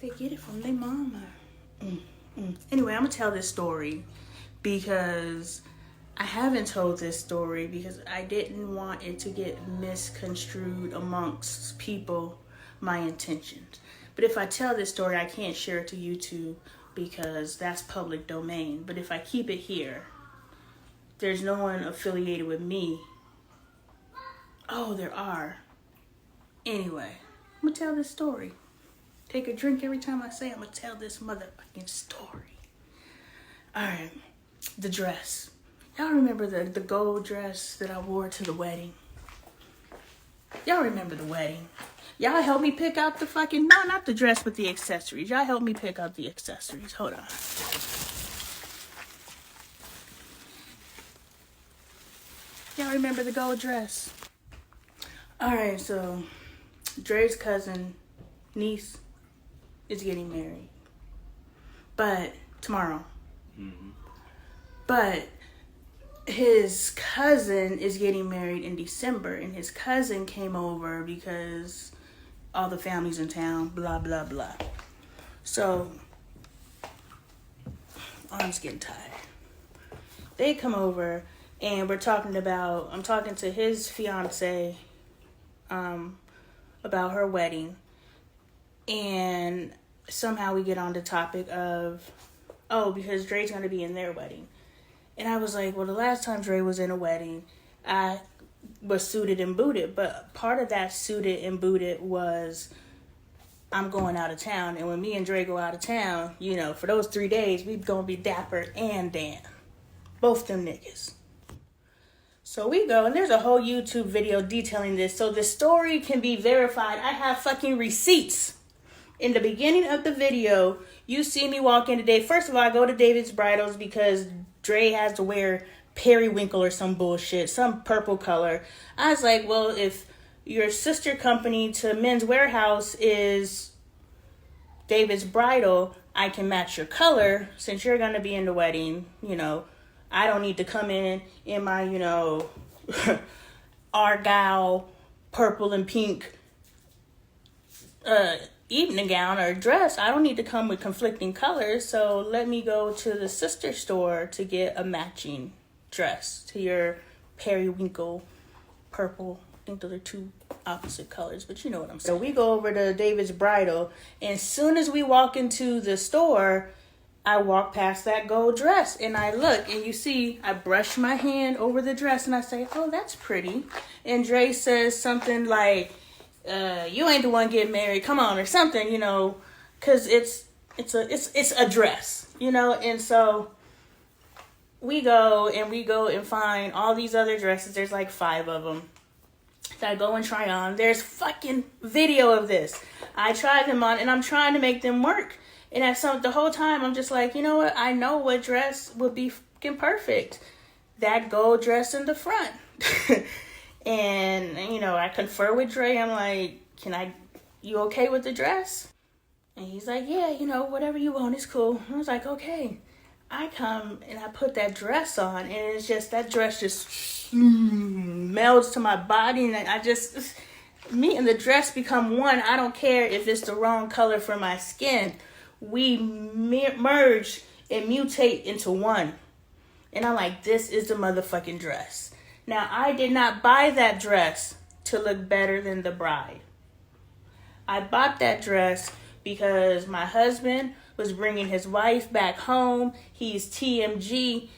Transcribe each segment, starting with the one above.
They get it from their mama. Anyway, I'm gonna tell this story because I haven't told this story because I didn't want it to get misconstrued amongst people, my intentions. But if I tell this story, I can't share it to YouTube because that's public domain. But if I keep it here, there's no one affiliated with me. Oh, there are. Anyway, I'm gonna tell this story. Take a drink every time I say I'm gonna tell this motherfucking story. Alright, the dress. Y'all remember the gold dress that I wore to the wedding? Y'all remember the wedding? Y'all help me pick out the fucking, no, not the dress, but the accessories. Y'all help me pick out the accessories. Hold on. Y'all remember the gold dress? Alright, so Dre's cousin, niece, is getting married. But tomorrow. Mm-hmm. But his cousin is getting married in December, and his cousin came over because all the family's in town, blah, blah, blah. So, arm's getting tired. They come over, and I'm talking to his fiance, about her wedding, and somehow we get on the topic of, because Dre's going to be in their wedding. And I was like, well, the last time Dre was in a wedding, I was suited and booted. But part of that suited and booted was I'm going out of town. And when me and Dre go out of town, for those 3 days, we going to be Dapper and Dan. Both them niggas. So we go, and there's a whole YouTube video detailing this. So the story can be verified. I have fucking receipts. In the beginning of the video, you see me walk in today. First of all, I go to David's Bridals because Dre has to wear periwinkle or some bullshit, some purple color. I was like, well, if your sister company to Men's Warehouse is David's Bridal, I can match your color since you're going to be in the wedding. I don't need to come in my, Argyle purple and pink evening gown or dress. I don't need to come with conflicting colors, so let me go to the sister store to get a matching dress to your periwinkle purple. I think those are two opposite colors, but you know what I'm saying. So we go over to David's Bridal, and as soon as we walk into the store, I walk past that gold dress, and I look, and you see I brush my hand over the dress, and I say, oh, that's pretty. And Dre says something like, you ain't the one getting married, come on, or something, because it's a dress, and so we go and find all these other dresses. There's like 5 of them that I go and try on. There's fucking video of this. I tried them on, and I'm trying to make them work, and the whole time I'm just like, you know what, I know what dress would be fucking perfect. That gold dress in the front. And, I confer with Dre. I'm like, you okay with the dress? And he's like, yeah, whatever you want is cool. I was like, okay. I come and I put that dress on, and it's just, that dress just melds to my body. And me and the dress become one. I don't care if it's the wrong color for my skin. We merge and mutate into one. And I'm like, this is the motherfucking dress. Now, I did not buy that dress to look better than the bride. I bought that dress because my husband was bringing his wife back home. He's TMG,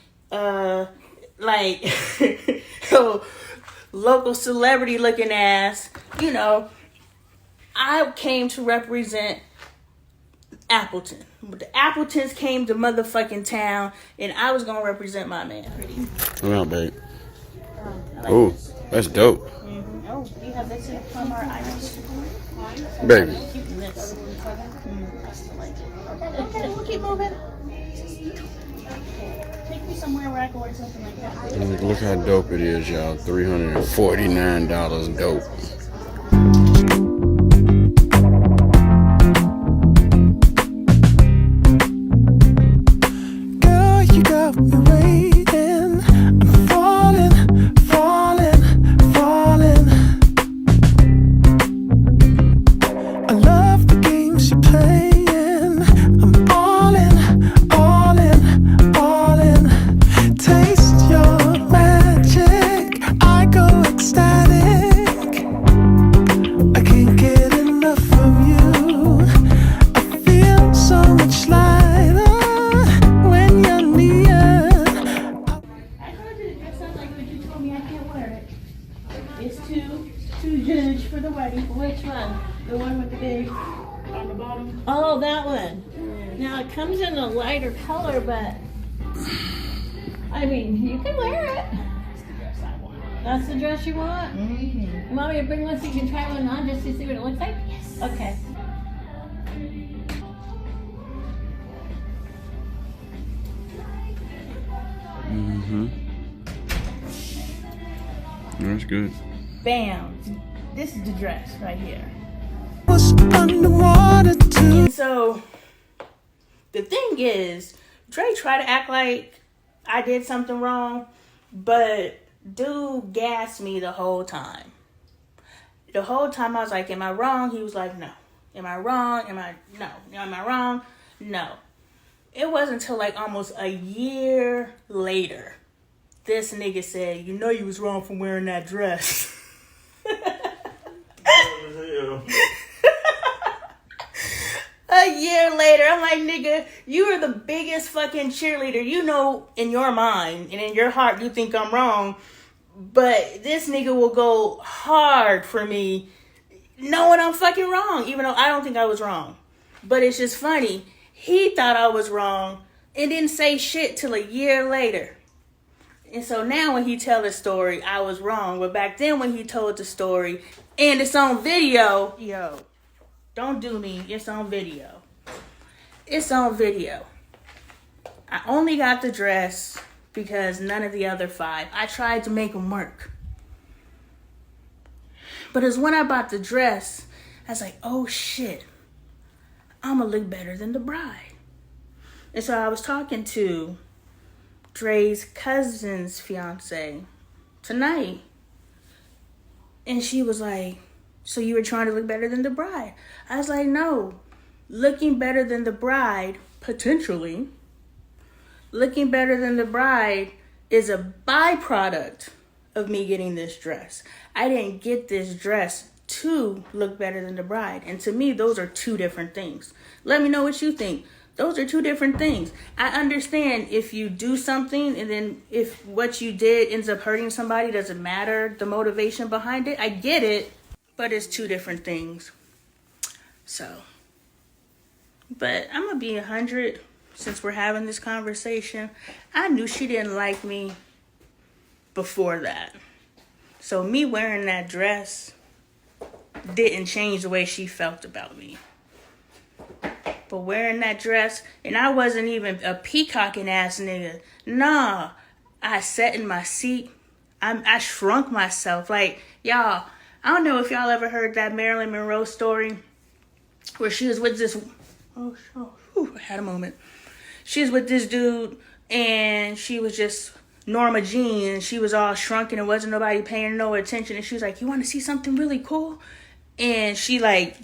local celebrity looking ass. I came to represent Appleton. But the Appletons came to motherfucking town, and I was going to represent my man. Come on, babe. Oh, that's dope. Mm-hmm. Oh, you have this from our Irish. Baby. Okay, we'll keep moving. Take me somewhere where I can wear something like that. Look how dope it is, y'all. $349 dope. Girl, you got me waiting. I'm falling. I love the games you play. Oh, that one. Now it comes in a lighter color, but I mean, you can wear it. That's the dress you want? Mm-hmm. You want me to bring one so you can try one on just to see what it looks like? Yes. Okay. That's good. Bam. This is the dress right here. Was underwater too. And so, the thing is, Dre tried to act like I did something wrong, but dude gassed me the whole time. The whole time I was like, am I wrong? He was like, no. Am I wrong? No. Am I wrong? No. It wasn't until like almost a year later, this nigga said, you know you was wrong for wearing that dress. A year later, I'm like, nigga, you are the biggest fucking cheerleader. You know, in your mind and in your heart, you think I'm wrong. But this nigga will go hard for me knowing I'm fucking wrong, even though I don't think I was wrong. But it's just funny. He thought I was wrong and didn't say shit till a year later. And so now when he tell the story, I was wrong. But back then when he told the story, and it's on video, yo, don't do me. It's on video. It's on video. I only got the dress because none of the other 5. I tried to make them work. But it's when I bought the dress, I was like, oh shit, I'm going to look better than the bride. And so I was talking to Dre's cousin's fiance tonight. And she was like, so you were trying to look better than the bride? I was like, no. Looking better than the bride, potentially, looking better than the bride is a byproduct of me getting this dress. I didn't get this dress to look better than the bride. And to me, those are 2 different things. Let me know what you think. Those are 2 different things. I understand if you do something and then if what you did ends up hurting somebody, doesn't matter the motivation behind it. I get it, but it's 2 different things. So, but I'm going to be 100 since we're having this conversation. I knew she didn't like me before that. So me wearing that dress didn't change the way she felt about me. But wearing that dress, and I wasn't even a peacocking ass nigga. Nah, I sat in my seat. I shrunk myself. Like, y'all, I don't know if y'all ever heard that Marilyn Monroe story where she was with this, I had a moment. She was with this dude and she was just Norma Jean and she was all shrunken and wasn't nobody paying no attention. And she was like, you want to see something really cool? And she like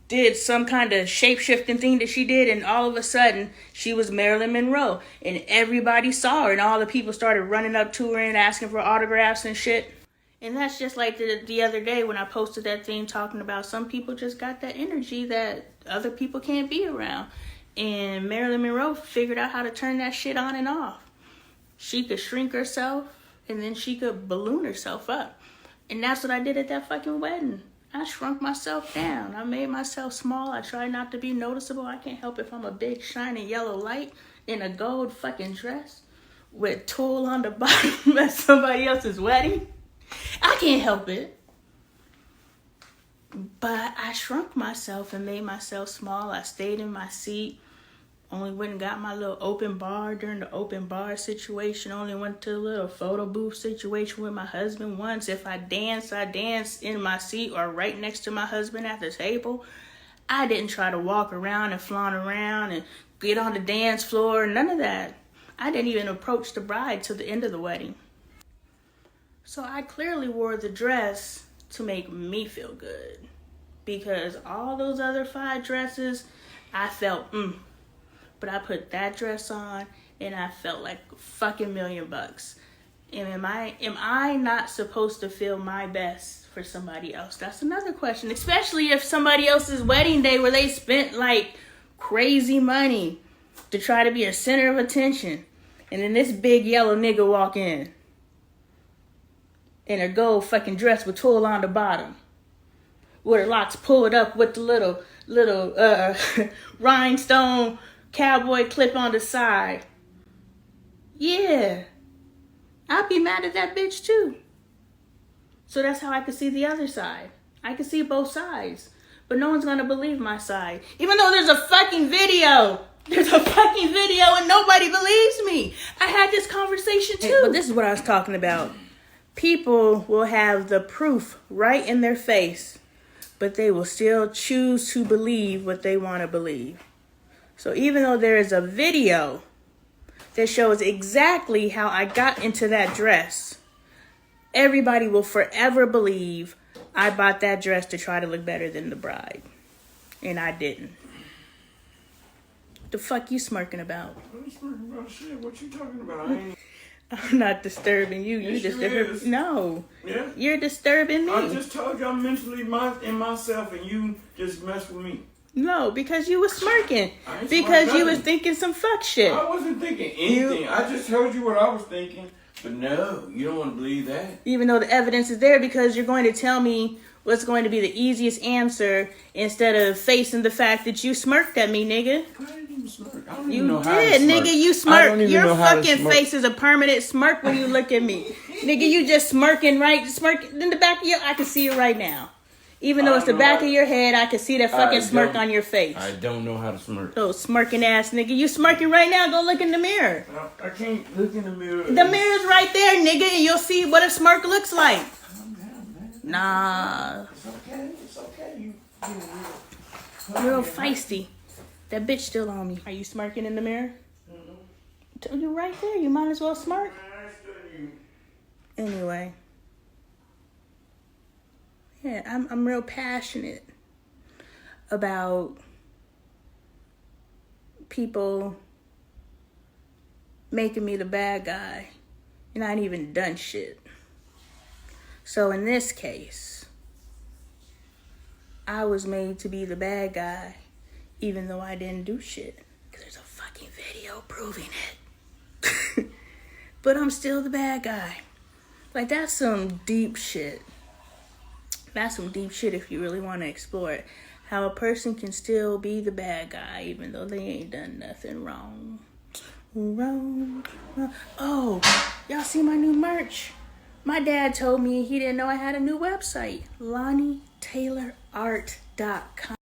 did some kind of shape-shifting thing that she did, and all of a sudden she was Marilyn Monroe and everybody saw her and all the people started running up to her and asking for autographs and shit. And that's just like the other day when I posted that thing talking about some people just got that energy that other people can't be around. And Marilyn Monroe figured out how to turn that shit on and off. She could shrink herself and then she could balloon herself up. And that's what I did at that fucking wedding. I shrunk myself down. I made myself small. I tried not to be noticeable. I can't help if I'm a big shiny yellow light in a gold fucking dress with tulle on the bottom at somebody else's wedding. I can't help it. But I shrunk myself and made myself small. I stayed in my seat. Only went and got my little open bar during the open bar situation. Only went to a little photo booth situation with my husband once. If I danced in my seat or right next to my husband at the table. I didn't try to walk around and flaunt around and get on the dance floor. None of that. I didn't even approach the bride till the end of the wedding. So I clearly wore the dress to make me feel good. Because all those other 5 dresses, I felt, But I put that dress on and I felt like a fucking $1,000,000. And am I not supposed to feel my best for somebody else? That's another question. Especially if somebody else's wedding day where they spent like crazy money to try to be a center of attention. And then this big yellow nigga walk in a gold fucking dress with tulle on the bottom. with her locks pulled up with the little rhinestone cowboy clip on the side. Yeah. I'd be mad at that bitch too. So that's how I could see the other side. I could see both sides. But no one's gonna believe my side. Even though there's a fucking video. There's a fucking video and nobody believes me. I had this conversation too. But this is what I was talking about. People will have the proof right in their face, but they will still choose to believe what they want to believe. So even though there is a video that shows exactly how I got into that dress, everybody will forever believe I bought that dress to try to look better than the bride. And I didn't. The fuck you smirking about? I'm smirking about shit. What you talking about? I ain't... I'm not disturbing you. Yes, You is. No. Yeah? You're disturbing me. I just told you I'm mentally in myself and you just mess with me. No, because you was smirking. I ain't Because smirking you was nothing. thinking some fuck shit. I wasn't thinking anything. I just told you what I was thinking. But no, you don't want to believe that. Even though the evidence is there, because you're going to tell me what's going to be the easiest answer instead of facing the fact that you smirked at me, nigga. I didn't even smirk. I don't even You know how to did, smirk. nigga. You I smirk. don't even Your know how to fucking smirk. face is a permanent smirk when you look at me. Nigga, you just smirking in the back of your... I can see it right now. Even though it's the back of your head, I can see that fucking smirk on your face. I don't know how to smirk. Oh, smirking ass nigga. You smirking right now. Go look in the mirror. I can't look in the mirror. The mirror's right there, nigga, and you'll see what a smirk looks like. Calm down, man. Nah. It's okay. It's okay. You Real feisty. That bitch still on me. Are you smirking in the mirror? You're right there. You might as well smirk. Anyway. Yeah, I'm real passionate about people making me the bad guy and I ain't even done shit. So in this case, I was made to be the bad guy even though I didn't do shit. Because there's a fucking video proving it. But I'm still the bad guy. Like, that's some deep shit. That's some deep shit if you really want to explore it. How a person can still be the bad guy even though they ain't done nothing wrong. Wrong. Oh, y'all see my new merch? My dad told me he didn't know I had a new website. LoneeTaylorArt.com.